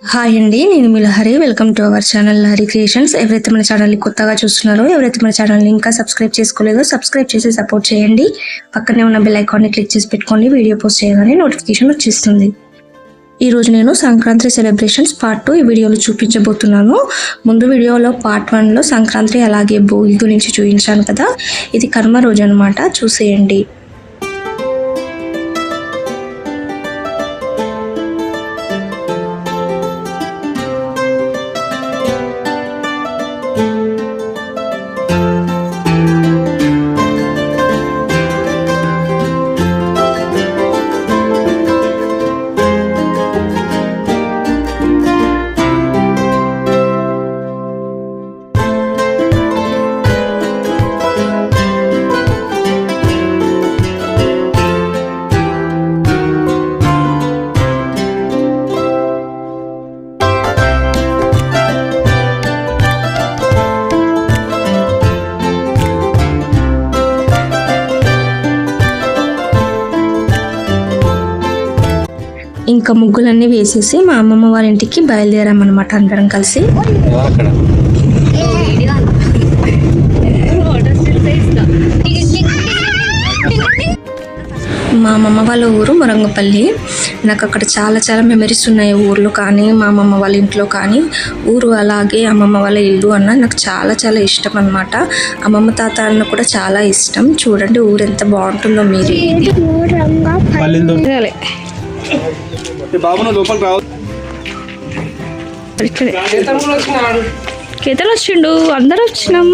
Hi అండి, నేను మీ Lahari. Welcome to our channel Lahari creations. ఎవరైతే మన ఛానల్ని కొత్తగా చూస్తున్నారో, ఎవరైతే మన ఛానల్ని ఇంకా సబ్స్క్రైబ్ చేసుకోలేదో సబ్స్క్రైబ్ చేసి సపోర్ట్ చేయండి. పక్కనే ఉన్న బెల్ ఐకాన్ని క్లిక్ చేసి పెట్టుకోండి. వీడియో పోస్ట్ చేయగానే నోటిఫికేషన్ వచ్చేస్తుంది. ఈరోజు నేను సంక్రాంతి సెలబ్రేషన్స్ పార్ట్ 2 ఈ వీడియోలో చూపించబోతున్నాను. ముందు వీడియోలో పార్ట్ 1లో సంక్రాంతి అలాగే భోగి గురించి చూపించాను కదా, ఇది కర్మ రోజు అనమాట. చూసేయండి. ఇంకా ముగ్గులన్నీ వేసేసి మా అమ్మమ్మ వాళ్ళ ఇంటికి బయలుదేరామన్నమాట అందరం కలిసి. మా అమ్మమ్మ వాళ్ళ ఊరు మురంగపల్లి. నాకు అక్కడ చాలా చాలా మెమరీస్ ఉన్నాయి. ఊర్లో కానీ, మా అమ్మమ్మ వాళ్ళ ఇంట్లో కానీ, ఊరు అలాగే అమ్మమ్మ వాళ్ళ ఇల్లు అన్న నాకు చాలా చాలా ఇష్టం అనమాట. అమ్మమ్మ తాత అన్న కూడా చాలా ఇష్టం. చూడండి ఊరు ఎంత బాగుంటుందో మీరు. కేతలు వచ్చిండు, అందరూ వచ్చినాం.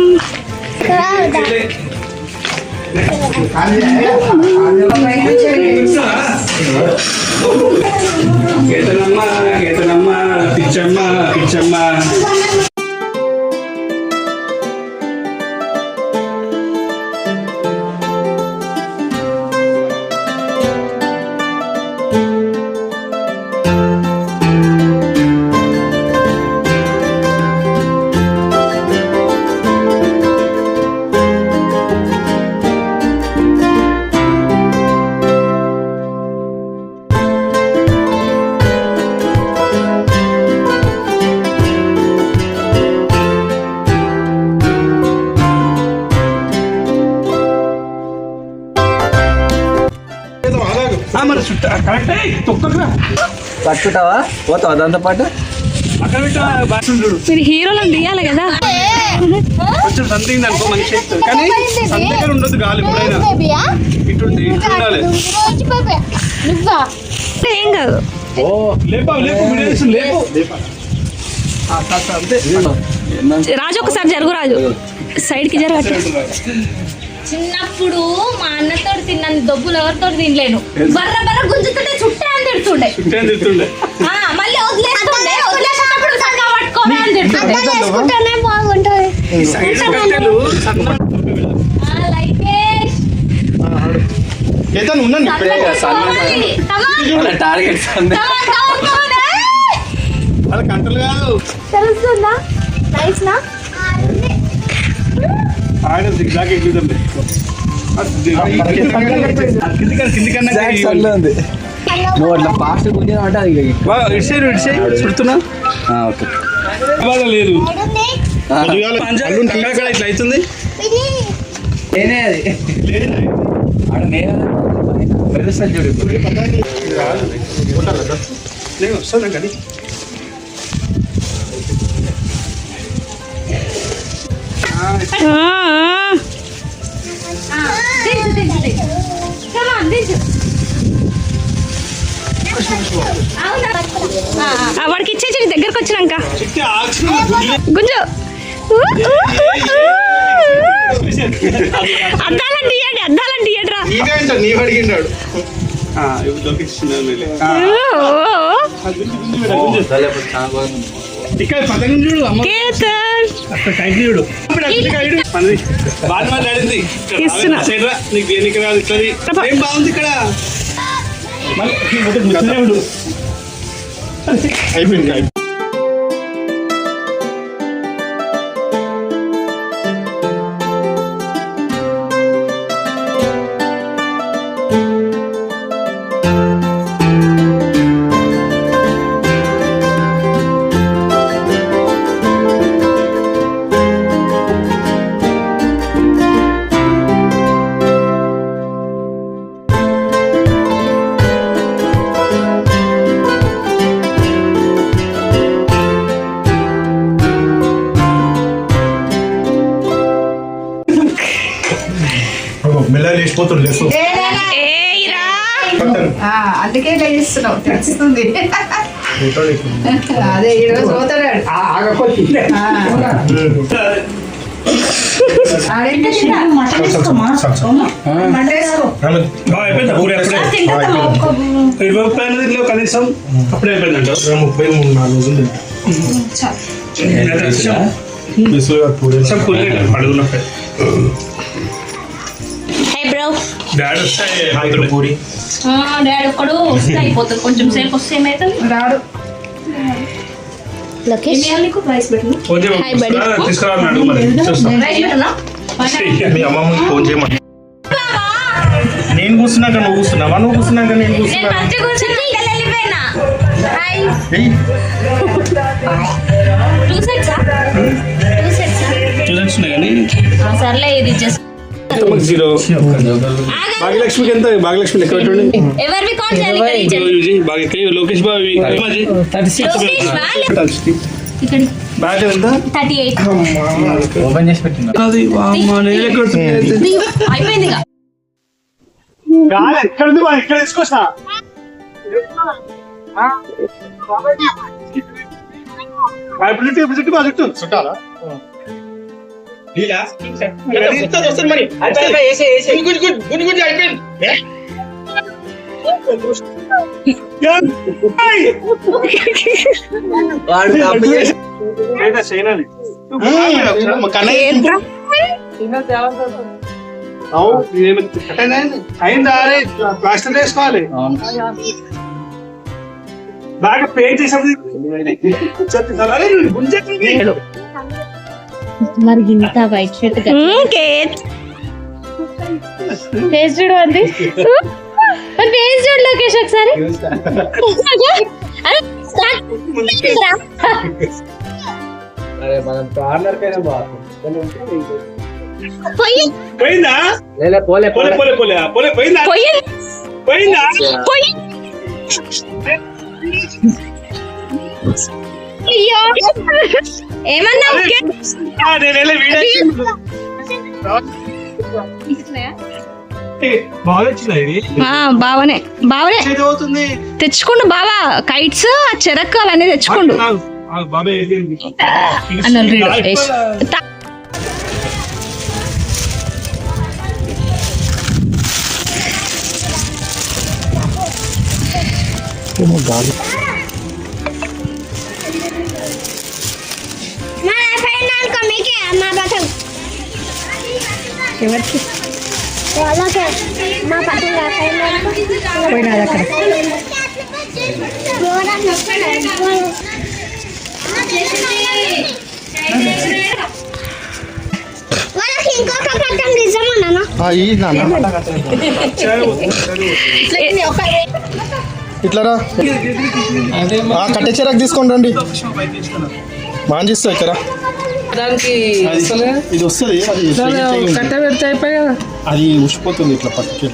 పట్టుకుంటావా పోతావా దాంతో పాటు? మీరు హీరోలను తీయాలి కదా. కొంచెం సంథింగ్ అనుకో మనిషి, కానీ సంతకం ఉండదు. గాలి ఏం కాదు. రాజు ఒకసారి జరుగు, రాజు సైడ్ కి జరగ. చిన్నప్పుడు మా అన్నతో తిన్నాను దొబ్బులు, ఎవరితో తినలేను. బర్ర బర్ర గుంజుతుంటే చుట్టే అని తిడుతుండే, మళ్ళీ వదిలేసేటప్పుడు సరిగా పట్టుకోవే అని తిడుతుండే. బాగుంటుంది. తెలుస్తుందా? నైస్ నా నువ్వు అట్లా ఫాస్ట్ చుడుతున్నా లేదు. ఇట్లా అవుతుంది. నేనే అది వస్తుంది కానీ వాడికి ఇచ్చేసి దగ్గరకు వచ్చినాక గుంజు. అద్దాలని తీయండి, అద్దాలని తీయండి రా. బాగుంది ఇక్కడ. అయిపోయింది. లేచిపోతుండే అందుకే లేస్తున్నావు తెలుస్తుంది అదే ఈరోజు పోతాడు కనీసం అప్పుడే అయిపోయిందంట 33-4 రోజులు అడుగున్నట్టే హే బ్రో డాడీ వస్తే పూరి డాడీ ఒక్కడు వస్తే అయిపోతుంది కొంచెం సేపు వస్తే ఏమవుతుంది రాడు లకేష్ నీకు ప్రైస్ పెట్టు హాయ్ బడి తీసుకురాన్నాడు మరి చూస్తాం ప్రైస్ పెట్టనా మీ అమ్మమ్మకి ఫోన్ చేయమని నేను కూర్చున్నాక నువ్వు కూర్చున్నావా నువ్వు కూర్చున్నాక నేను నేను కూర్చున్నా ఫస్ట్ కూర్చుని ఇంకా వెళ్ళిపోయినా హాయ్ ఏయ్, 2 సెట్స్ 2 సెట్స్ చూసొచ్చున్నా కానీ సర్లే ఇది జస్ట్ జీరో భాగ్యలక్ష్మికి ఎంత భాగ్యలక్ష్మి లెక్క పెట్టండి ఎవరివి కాల్ చేయాలి ఇక్కడ బాగా లోకేష్ బాబు ఇక్కడ బ్యాగ్ ఎంత 38 ఓపెన్ చేసి పెట్టింది అది అయిపోయింది ఇక ఎక్కడ ఇక్కడ తీసుకొస్తా ప్రాజెక్ట్ చుట్టాలా అయిందా ప్లాస్టర్ వేసుకోవాలి బాగా పే చేసేది మరి ఇంత వైట్ షర్ట్ ఫేస్ చూడు అంది ఫేస్ చూడు లోకేష్ ఒకసారి అరే మనం కార్నర్ కైనా బాగుంది పోయిందా పోలే పోలే పోలే పోలే పోలే పోయిందా పోయిందా ఏమన్నా బాగా వచ్చింది బావనే బావనే అవుతుంది తెచ్చుకుండు బావా కైట్స్ ఆ చెరకు అవన్నీ తెచ్చుకుండు బాబాయ్ ఎవరికి పోయినాడు అక్కడ ఇట్లారా కట్టె చెరకు తీసుకొని రండి మాంజిస్తా ఇక్కడ ఇది వస్తుంది కట్ట పెడితే అయిపోయా అది ఉసిపోతుంది ఇట్లా పక్కకి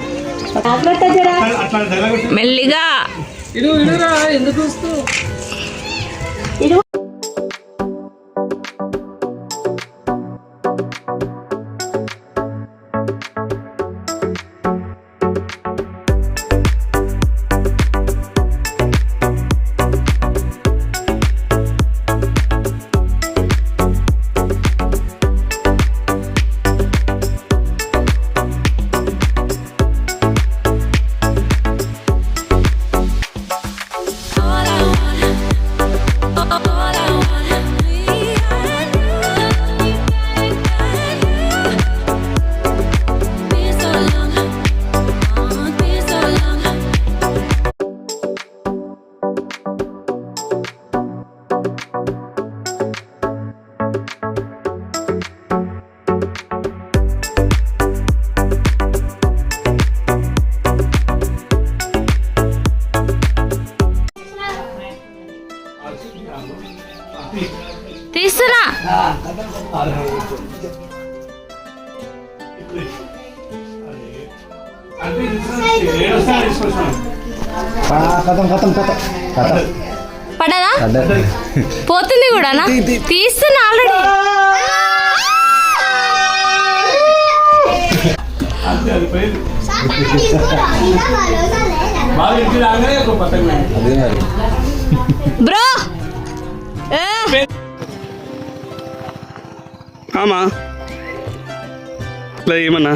మెల్లిగా ఇడురా ఎందుకు వస్తూ తీస్తున్నా పడదా పోతుంది కూడా తీస్తున్నా ఆల్రెడీ అది పోయింది. బాగా ఇంటికి రాగానే ఒక పతంగ పోయింది. బ్రో ఆమా ఇలా ఏమన్నా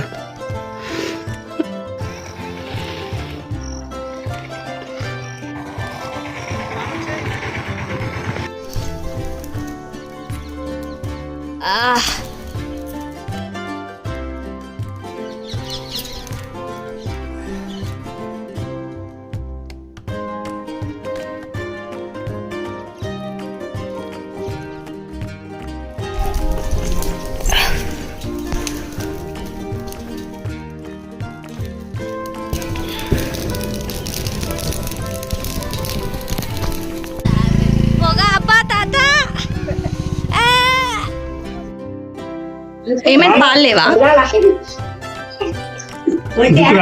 ఏమైనా పాలు లేవా?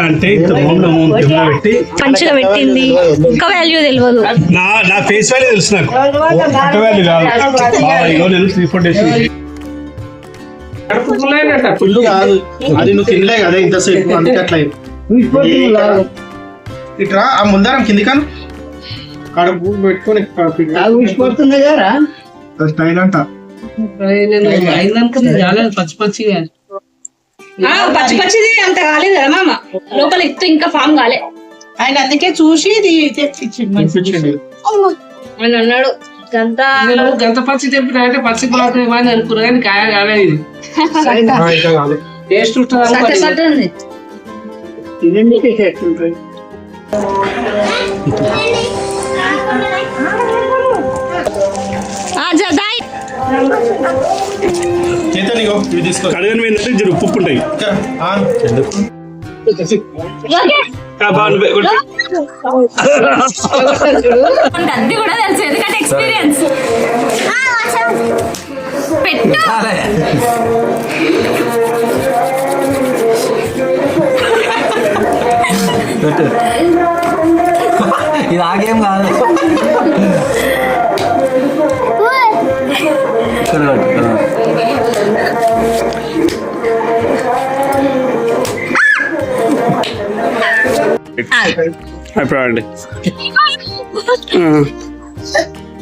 అంటే ఇంత పెట్టి మంచిగా పెట్టింది, ఇంకా వాల్యూ తెలియదు. నా ఫేస్ వాల్యూ తెలుసు నాకు, ఒక్క వాల్యూ కాదు. నేను 3-4 days ఫుల్ కాదు అది, నువ్వు తినలే కదా ఇంతసేపు, అందుకే అట్లా ఇట్రా. ఆ ముందరం కింది కాను కడుపు పెట్టుకొని ఊసిపోతుంది కదా స్టైల్ అంట. పచ్చి పచ్చిగా పచ్చి పచ్చిది అంత కాలేదు కదా మామ, లోపల ఇత్తు ఇంకా ఫామ్ కాలే. ఆయన అందుకే చూసి ఇది తెప్పించింది. అని అన్నాడు గంత పచ్చి తెప్పిన అంటే పచ్చి గులాబీ ఏమని అనుకున్నా కానీ కాయ కాలేదు ఇది. టేస్ట్ ఉంటుంది. చేతన్ ఇగో ఇవి తీసుకో. కడగని ఏంటంటే జర ఉప్పు ఉంటాయి. ఎందుకు అది కూడా తెలుసు, ఎందుకంటే ఎక్స్పీరియన్స్. పెట్టు ఇది ఆగేం కాదు. అయిపోయండి.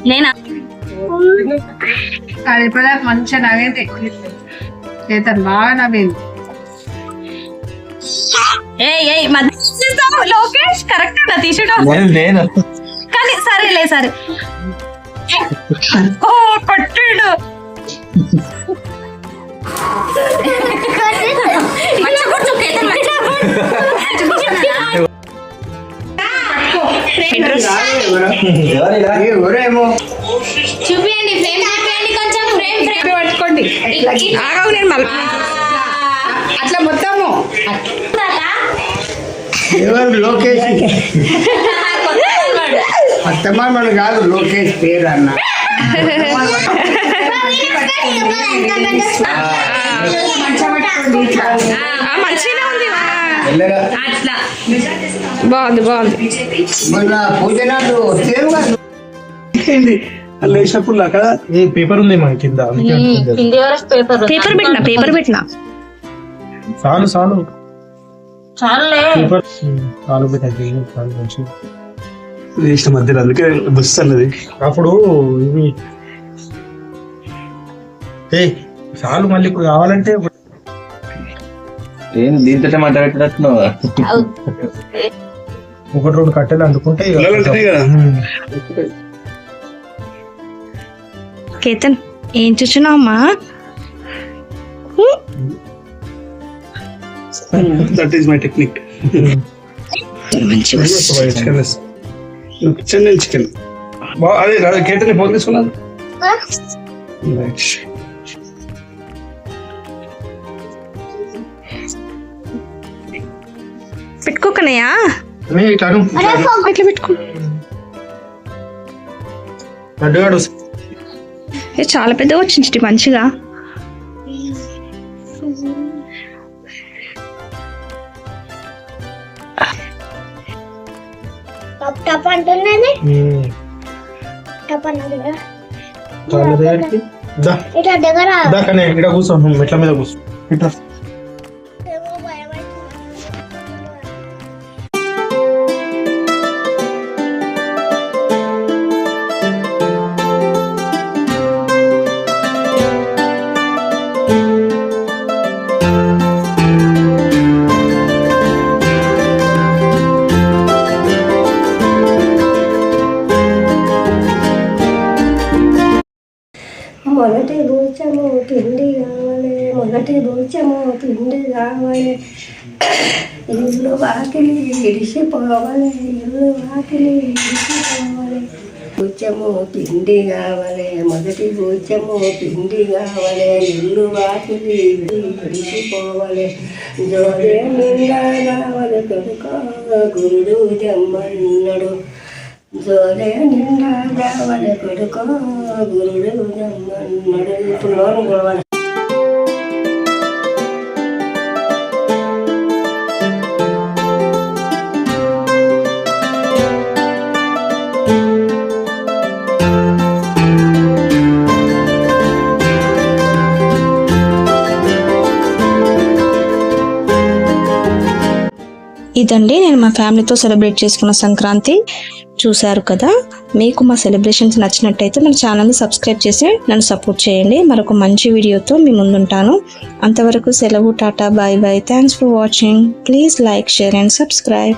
నేనా అది ఇప్పటిదాకా మంచిగా నవ్వింది, చేతన్ బాగా నవ్వింది. ఏయ్ మధ్య లోకేష్ కరెక్ట్ గా తీసుడు నేను కానీ సరేలే సరే. ఓ కొట్టాడు చూపియండి, ఫ్రేమ్ చూపియండి, కొంచెం ఫ్రేమ్ పట్టుకోండి ఆగవు, నేను మళ్ళీ అట్లా మొత్తము ఎవరు లోకేష్ అత్తమామను కాదు లోకేష్ పేరు అన్న. మంచిగా ఉంది, అట్లా బాగుంది బాగుంది. మొన్న పూజనాడు సేమ్ కాదు అలా వేసినప్పుడు కదా పేపర్ ఉంది మన కింద, పేపర్ పెట్టినా చాలు చాలు చాలులే. పేపర్ చాలు పెట్టండి, చాలు మంచి వేసిన మధ్యలో, అందుకే బస్ అన్నది. అప్పుడు ఇవి చాలు. మళ్ళీ ఇప్పుడు కావాలంటే నేను దీంతో మాట్లాడేటట్టున్నావు. 1-2 కట్టెలు అందుకుంటే ఇక పిల్లలంటేనే కదా. కేతన్ ఏం చూస్తున్నావమ్మా? That is my technique. మంచిగా చికెన్ చికెన్ అదే కేటని ఫోన్ తీసుకున్నాను. పెట్టుకోకనయ్యా, ఇట్లా ఇట్లా పెట్టుకో. లడ్డుగాడు చాలా పెద్దగా వచ్చింది మంచిగా. టప్ అంటున్నది టప్ అన్నది ఇట్లా దగ్గర కూర్చో, మెట్ల మీద కూర్చో. ఇట్లా మొదటి భోజము పిండి కావాలి, మొదటి భోజము పిండి కావాలి, ఇల్లు వాకిలి ఇడిసిపోవాలి, ఇల్లు వాకిలి ఇడిసిపోవాలి. భోజము పిండి కావాలి, మొదటి భోజము పిండి కావాలి, ఇల్లు వాకిలి ఇడిసిపోవాలి. జోడే నిండా కావాలి కొడుక గురుడు జమ్మన్నాడు, జోడే నిండా కావాలి కొడుక గురుడు జమ్మన్నాడు. ఇప్పుడు లోను గొడవ. ఇదండి నేను మా ఫ్యామిలీతో సెలబ్రేట్ చేసుకున్న సంక్రాంతి. చూశారు కదా, మీకు మా సెలబ్రేషన్స్ నచ్చినట్టయితే మన ఛానల్ని సబ్స్క్రైబ్ చేసి నన్ను సపోర్ట్ చేయండి. మరొక మంచి వీడియోతో మీ ముందుంటాను. అంతవరకు సెలవు, tata, bye bye. Thanks for watching. Please like, share and subscribe.